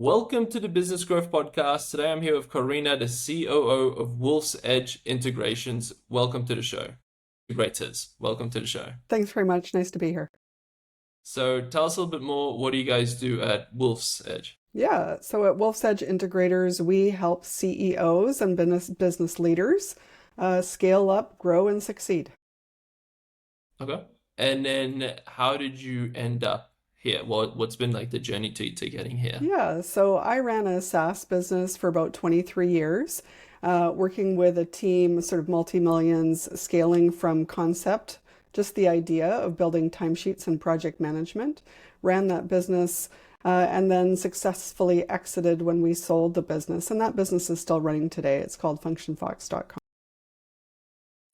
Welcome to the Business Growth Podcast. Today I'm here with Corina, the COO of Wolf's Edge Integrations. Welcome to the show. Integrators, welcome to the show. Thanks very much. Nice to be here. So tell us a little bit more. What do you guys do at Wolf's Edge? Yeah, so at Wolf's Edge Integrators, we help CEOs and business leaders scale up, grow, and succeed. Okay. And then how did you end up here? What's been like the journey to getting here? Yeah, so I ran a SaaS business for about 23 years, working with a team, sort of multi-millions, scaling from concept, just the idea of building timesheets and project management. Ran that business and then successfully exited when we sold the business. And that business is still running today. It's called functionfox.com.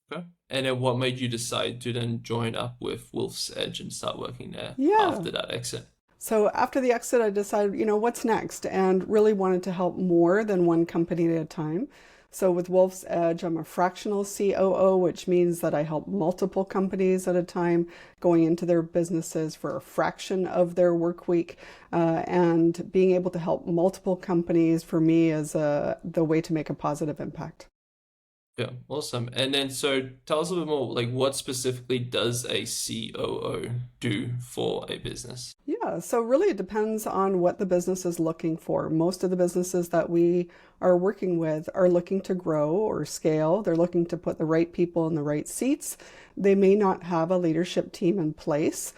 Okay. And then what made you decide to then join up with Wolf's Edge and start working there Yeah. after that exit? So after the exit, I decided, what's next? And really wanted to help more than one company at a time. So with Wolf's Edge, I'm a fractional COO, which means that I help multiple companies at a time going into their businesses for a fraction of their work week. And being able to help multiple companies for me is the way to make a positive impact. Yeah, awesome. And then so tell us a little bit more, like what specifically does a COO do for a business? Yeah, so really it depends on what the business is looking for. Most of the businesses that we are working with are looking to grow or scale. They're looking to put the right people in the right seats. They may not have a leadership team in place.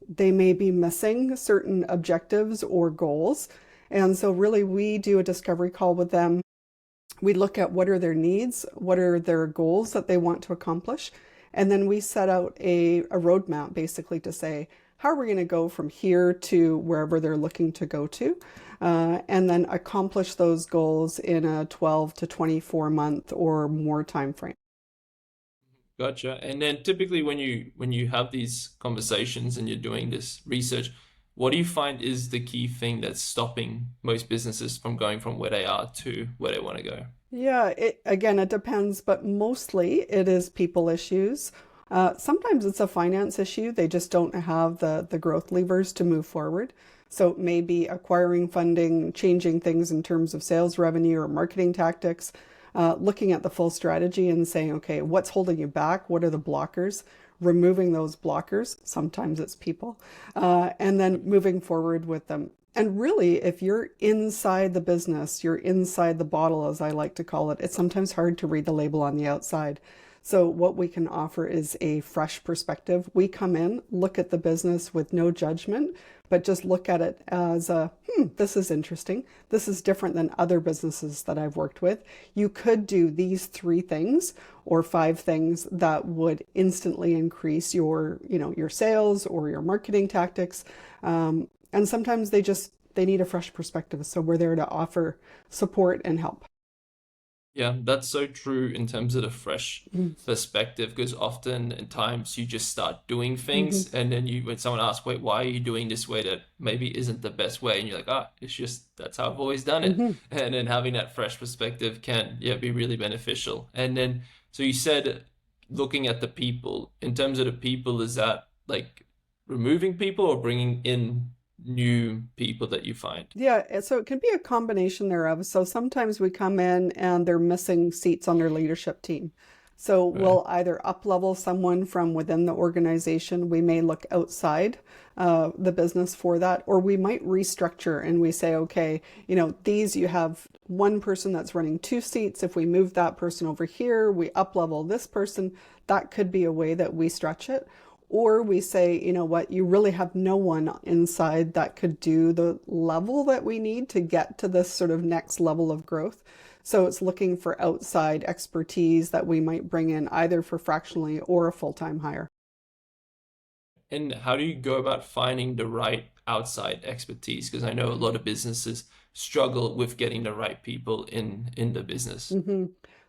They may be missing certain objectives or goals. And so really we do a discovery call with them. We look at what are their needs, what are their goals that they want to accomplish, and then we set out a roadmap basically to say, how are we going to go from here to wherever they're looking to go to, and then accomplish those goals in a 12 to 24 month or more time frame. Gotcha. And then typically when you have these conversations and you're doing this research, what do you find is the key thing that's stopping most businesses from going from where they are to where they want to go? Yeah, it depends, but mostly it is people issues. Sometimes it's a finance issue. They just don't have the growth levers to move forward. So maybe acquiring funding, changing things in terms of sales revenue or marketing tactics, looking at the full strategy and saying, okay, what's holding you back? What are the blockers? Removing those blockers. Sometimes it's people, and then moving forward with them. And really, if you're inside the business, you're inside the bottle, as I like to call it, it's sometimes hard to read the label on the outside. So what we can offer is a fresh perspective. We come in, look at the business with no judgment, but just look at it as this is interesting. This is different than other businesses that I've worked with. You could do these 3 things or 5 things that would instantly increase your sales or your marketing tactics. And sometimes they need a fresh perspective. So we're there to offer support and help. Yeah, that's so true in terms of the fresh perspective, because often in times you just start doing things and then when someone asks, wait, why are you doing this way that maybe isn't the best way? And you're like, it's just, that's how I've always done it. And then having that fresh perspective can, be really beneficial. And then, so you said looking at the people, in terms of the people, is that like removing people or bringing in new people that you find? Yeah, so it can be a combination thereof. So sometimes we come in and they're missing seats on their leadership team. So we'll either up-level someone from within the organization. We may look outside the business for that, or we might restructure and we say, okay, you have one person that's running 2 seats. If we move that person over here, we up-level this person. That could be a way that we stretch it. Or we say, you know what, you really have no one inside that could do the level that we need to get to this sort of next level of growth. So it's looking for outside expertise that we might bring in either for fractionally or a full-time hire. And how do you go about finding the right outside expertise? Because I know a lot of businesses struggle with getting the right people in the business.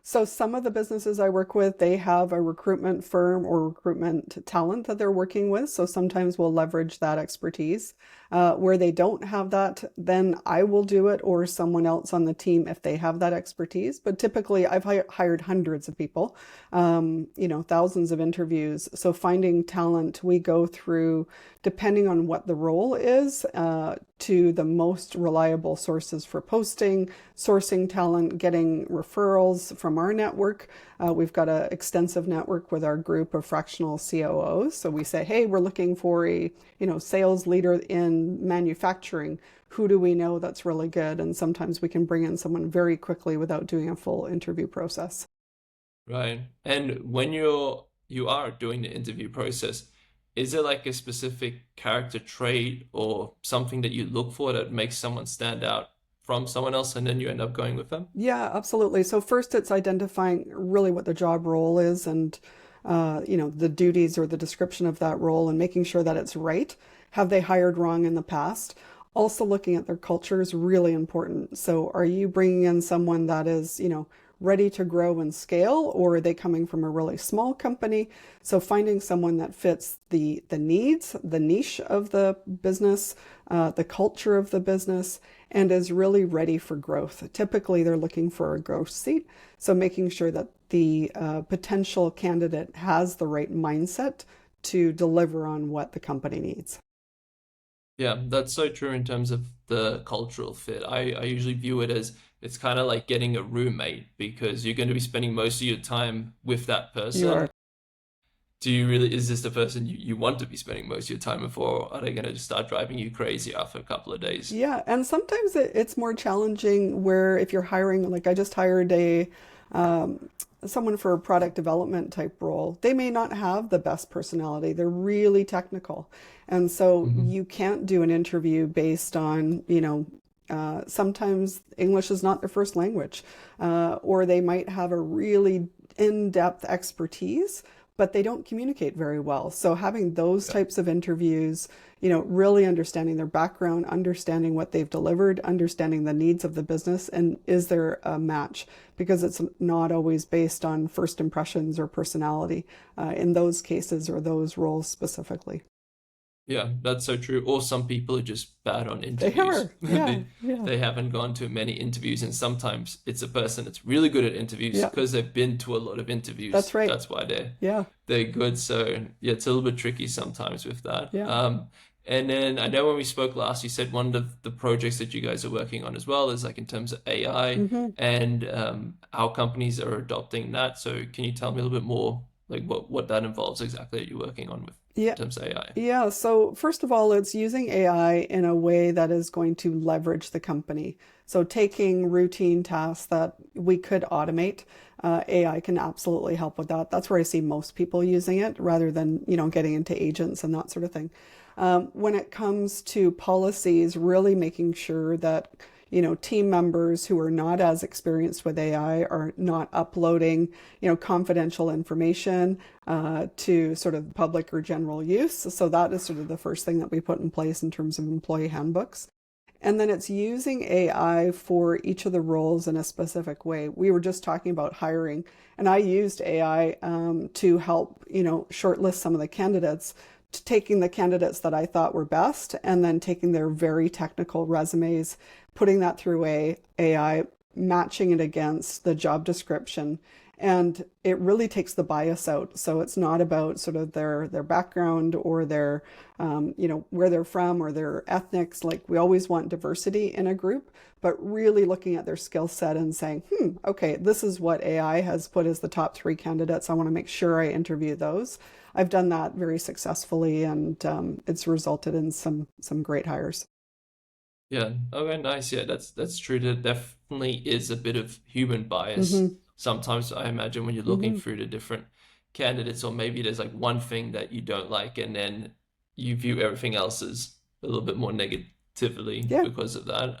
So some of the businesses I work with, they have a recruitment firm or recruitment talent that they're working with. So sometimes we'll leverage that expertise. Where they don't have that, then I will do it or someone else on the team if they have that expertise. But typically, I've hired hundreds of people, thousands of interviews. So finding talent, we go through, depending on what the role is, to the most reliable sources for posting, sourcing talent, getting referrals from our network. We've got an extensive network with our group of fractional COOs. So we say, hey, we're looking for a sales leader in manufacturing. Who do we know that's really good? And sometimes we can bring in someone very quickly without doing a full interview process. Right. And when you are doing the interview process, is there like a specific character trait or something that you look for that makes someone stand out from someone else and then you end up going with them? Yeah, absolutely. So first it's identifying really what the job role is and the duties or the description of that role and making sure that it's right. Have they hired wrong in the past? Also looking at their culture is really important. So are you bringing in someone that is, ready to grow and scale, or are they coming from a really small company? So finding someone that fits the needs, the niche of the business, the culture of the business, and is really ready for growth. Typically, they're looking for a growth seat. So making sure that the potential candidate has the right mindset to deliver on what the company needs. Yeah, that's so true in terms of the cultural fit. I usually view it as it's kind of like getting a roommate because you're going to be spending most of your time with that You are. person. Do you really, is this the person you want to be spending most of your time with, or are they going to just start driving you crazy after a couple of days? Yeah, and sometimes it's more challenging where if you're hiring, like I just hired um, someone for a product development type role, they may not have the best personality. They're really technical. And so Hmm. you can't do an interview based on, sometimes English is not their first language, or they might have a really in-depth expertise, but they don't communicate very well. So having those Yeah. types of interviews, really understanding their background, understanding what they've delivered, understanding the needs of the business, and is there a match? Because it's not always based on first impressions or personality in those cases or those roles specifically. Yeah, that's so true. Or some people are just bad on They interviews. are. Yeah, yeah, They haven't gone to many interviews, and sometimes it's a person that's really good at interviews yeah. because they've been to a lot of That's interviews. right. That's why Yeah, they're good. So yeah, it's a little bit tricky sometimes with that. yeah. And then I know when we spoke last, you said one of the projects that you guys are working on as well is like in terms of AI Hmm. and how companies are adopting that. So can you tell me a little bit more, like what that involves exactly that you're working on with in Yeah, terms of AI? yeah. So first of all, it's using AI in a way that is going to leverage the company. So taking routine tasks that we could automate, AI can absolutely help with that. That's where I see most people using it rather than, getting into agents and that sort of thing. When it comes to policies, really making sure that team members who are not as experienced with AI are not uploading, confidential information to sort of public or general use. So that is sort of the first thing that we put in place in terms of employee handbooks. And then it's using AI for each of the roles in a specific way. We were just talking about hiring, and I used AI to help, shortlist some of the candidates, taking the candidates that I thought were best and then taking their very technical resumes, putting that through AI, matching it against the job description. And it really takes the bias out. So it's not about sort of their background or their, where they're from or their ethnics. Like we always want diversity in a group, but really looking at their skill set and saying, okay, this is what AI has put as the top three candidates. I want to make sure I interview those. I've done that very successfully, and it's resulted in some great hires. Yeah. Okay, nice. Yeah, that's true. There definitely is a bit of human bias. Hmm. Sometimes I imagine when you're looking Hmm. through the different candidates, or maybe there's like one thing that you don't like, and then you view everything else as a little bit more negatively Yeah. because of that.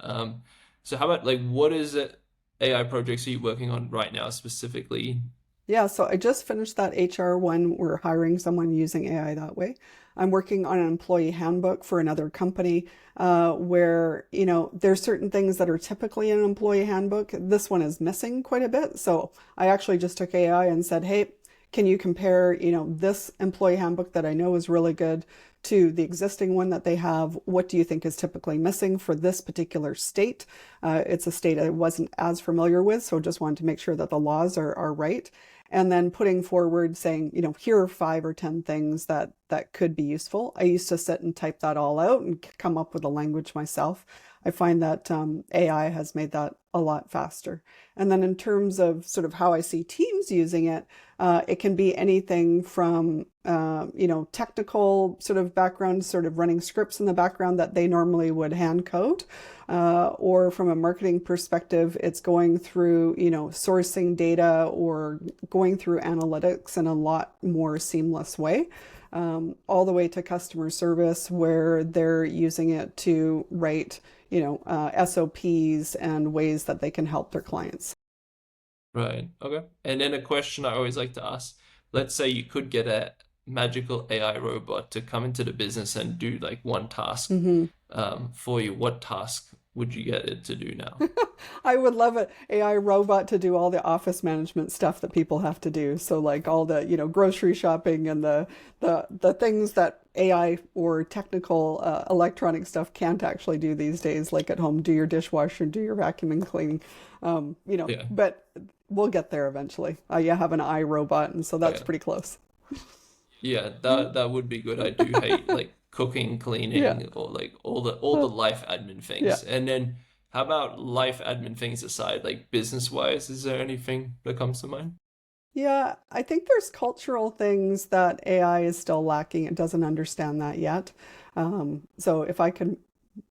So how about like what is it AI projects are you working on right now specifically? Yeah, so I just finished that HR one. We're hiring someone using AI that way. I'm working on an employee handbook for another company where, there's certain things that are typically in an employee handbook. This one is missing quite a bit. So I actually just took AI and said, hey, can you compare, this employee handbook that I know is really good to the existing one that they have. What do you think is typically missing for this particular state? It's a state I wasn't as familiar with, so just wanted to make sure that the laws are right. And then putting forward saying, here are 5 or 10 things that could be useful. I used to sit and type that all out and come up with a language myself. I find that AI has made that a lot faster. And then in terms of sort of how I see teams using it, it can be anything from, technical sort of background, sort of running scripts in the background that they normally would hand code. Or from a marketing perspective, it's going through, sourcing data or going through analytics in a lot more seamless way. All the way to customer service where they're using it to write, SOPs and ways that they can help their clients. Right. Okay. And then a question I always like to ask, let's say you could get a magical AI robot to come into the business and do like one task Mm-hmm. for you. What task would you get it to do now? I would love an AI robot to do all the office management stuff that people have to do. So like all the, grocery shopping and the things that AI or technical electronic stuff can't actually do these days, like at home, do your dishwasher, do your vacuuming and cleaning. Yeah. But we'll get there eventually. You have an AI robot, and so Oh that's yeah. pretty close. Yeah, that would be good. I do hate like cooking, Yeah, cleaning, or like all the life admin yeah. things. And then how about life admin things aside, like business wise, is there anything that comes to mind? Yeah, I think there's cultural things that AI is still lacking. It doesn't understand that yet. So if I could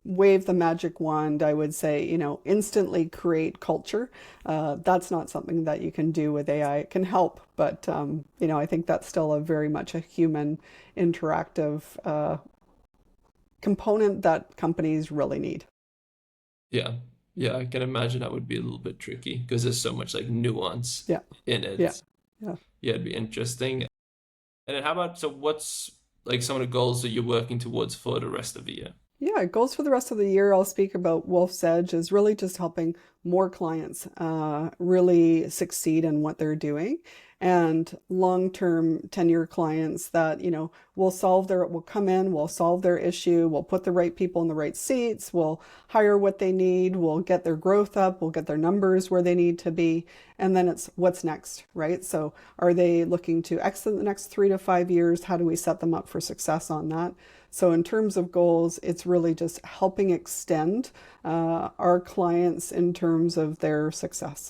wave the magic wand, I would say, instantly create culture. That's not something that you can do with AI. It can help, but I think that's still a very much a human interactive component that companies really need. Yeah. Yeah, I can imagine that would be a little bit tricky because there's so much like nuance Yeah, in yeah, it. yeah. Yeah, it'd be interesting. And then how about so what's like some of the goals that you're working towards for the rest of the year? Yeah, goals for the rest of the year, I'll speak about Wolf's Edge is really just helping more clients really succeed in what they're doing and long-term tenure clients that, will come in, will solve their issue, will put the right people in the right seats, will hire what they need, will get their growth up, will get their numbers where they need to be. And then it's what's next, right? So are they looking to exit the next 3 to 5 years? How do we set them up for success on that? So in terms of goals, it's really just helping extend our clients in terms of their success.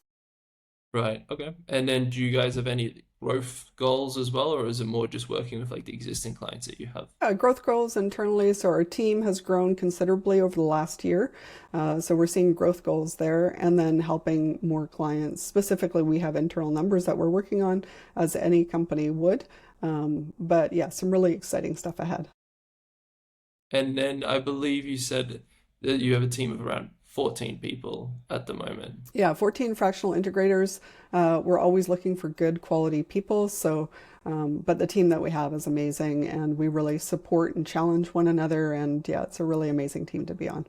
Right. Okay. And then do you guys have any growth goals as well, or is it more just working with like the existing clients that you have? Growth goals internally. So our team has grown considerably over the last year. So we're seeing growth goals there and then helping more clients. Specifically, we have internal numbers that we're working on as any company would. But yeah, some really exciting stuff ahead. And then I believe you said that you have a team of around 14 people at the moment. Yeah, 14 fractional integrators. We're always looking for good quality people. So, but the team that we have is amazing and we really support and challenge one another. And yeah, it's a really amazing team to be on.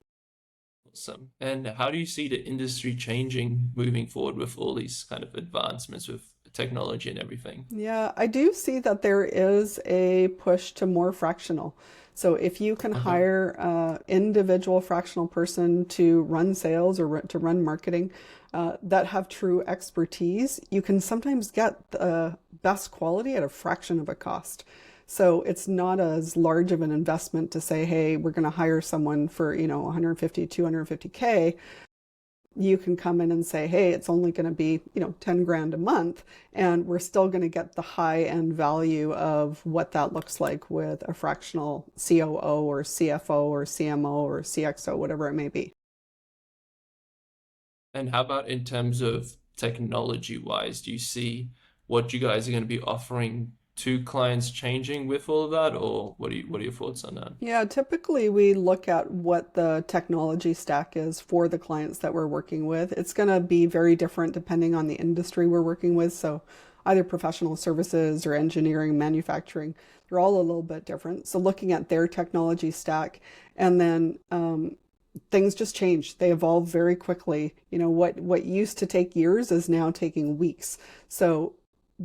Awesome. And how do you see the industry changing moving forward with all these kind of advancements with technology and everything? Yeah, I do see that there is a push to more fractional. So if you can Okay. hire an individual fractional person to run sales or to run marketing that have true expertise, you can sometimes get the best quality at a fraction of a cost. So it's not as large of an investment to say, hey, we're going to hire someone for, 150, 250K. You can come in and say, hey, it's only going to be, 10 grand a month, and we're still going to get the high end value of what that looks like with a fractional COO or CFO or CMO or CXO, whatever it may be. And how about in terms of technology wise, do you see what you guys are going to be offering to clients changing with all of that, or what are your thoughts on that? Yeah, typically we look at what the technology stack is for the clients that we're working with. It's going to be very different depending on the industry we're working with. So either professional services or engineering, manufacturing, they're all a little bit different. So looking at their technology stack and then things just change. They evolve very quickly. What used to take years is now taking weeks. So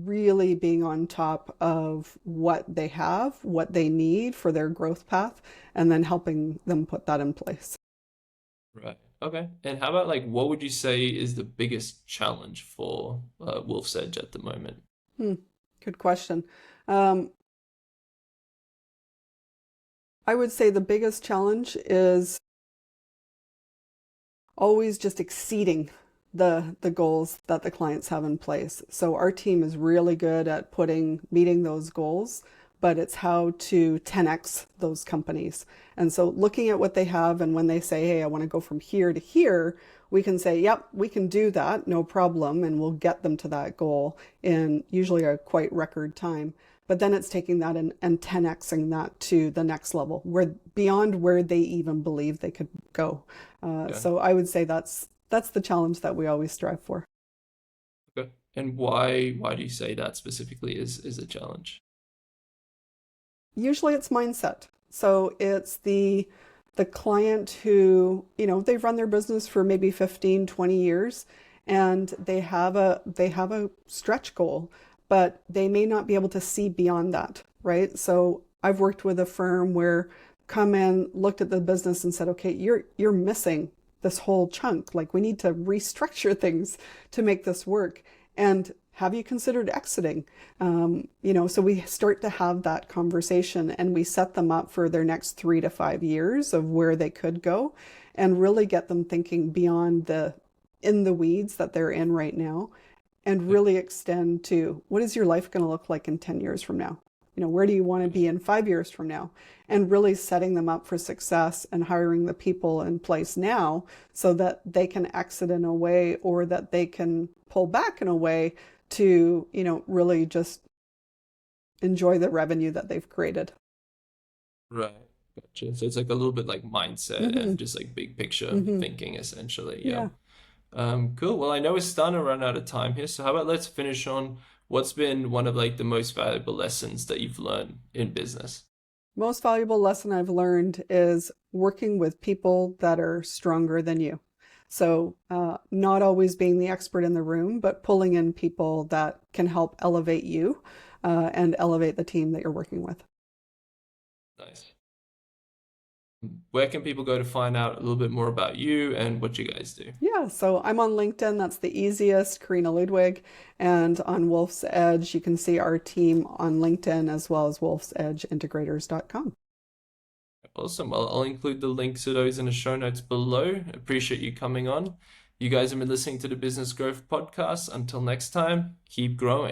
really being on top of what they have, what they need for their growth path, and then helping them put that in place. Right. Okay. And how about like what would you say is the biggest challenge for Wolf's Edge at the moment? Hmm, good question. Um, I would say the biggest challenge is always just exceeding the goals that the clients have in place. So our team is really good at meeting those goals, but it's how to 10x those companies. And so looking at what they have, and when they say, hey, I want to go from here to here, we can say, yep, we can do that, no problem, and we'll get them to that goal in usually a quite record time. But then it's taking that and 10xing that to the next level, where beyond where they even believe they could go. Yeah. So I would say that's the challenge that we always strive for. Okay. And why do you say that specifically is a challenge? Usually it's mindset. So it's the client who, they've run their business for maybe 15, 20 years, and they have a stretch goal, but they may not be able to see beyond that, right? So I've worked with a firm where come in, looked at the business and said, okay, you're missing this whole chunk. Like we need to restructure things to make this work. And have you considered exiting? So we start to have that conversation and we set them up for their next 3 to 5 years of where they could go and really get them thinking beyond the in the weeds that they're in right now and Yeah. really extend to what is your life going to look like in 10 years from now? Where do you want to be in 5 years from now? And really setting them up for success and hiring the people in place now so that they can exit in a way or that they can pull back in a way to, really just enjoy the revenue that they've created. Right. Gotcha. So it's like a little bit like mindset Mm-hmm. and just like big picture Mm-hmm. thinking essentially. Yeah. Yeah. Cool. Well, I know we're starting to run out of time here, so how about let's finish on what's been one of like the most valuable lessons that you've learned in business? Most valuable lesson I've learned is working with people that are stronger than you. So, not always being the expert in the room, but pulling in people that can help elevate you and elevate the team that you're working with. Nice. Where can people go to find out a little bit more about you and what you guys do? Yeah, so I'm on LinkedIn. That's the easiest, Corina Ludwig. And on Wolf's Edge, you can see our team on LinkedIn as well as wolfsedgeintegrators.com. Awesome. I'll include the links to those in the show notes below. Appreciate you coming on. You guys have been listening to the Business Growth Podcast. Until next time, keep growing.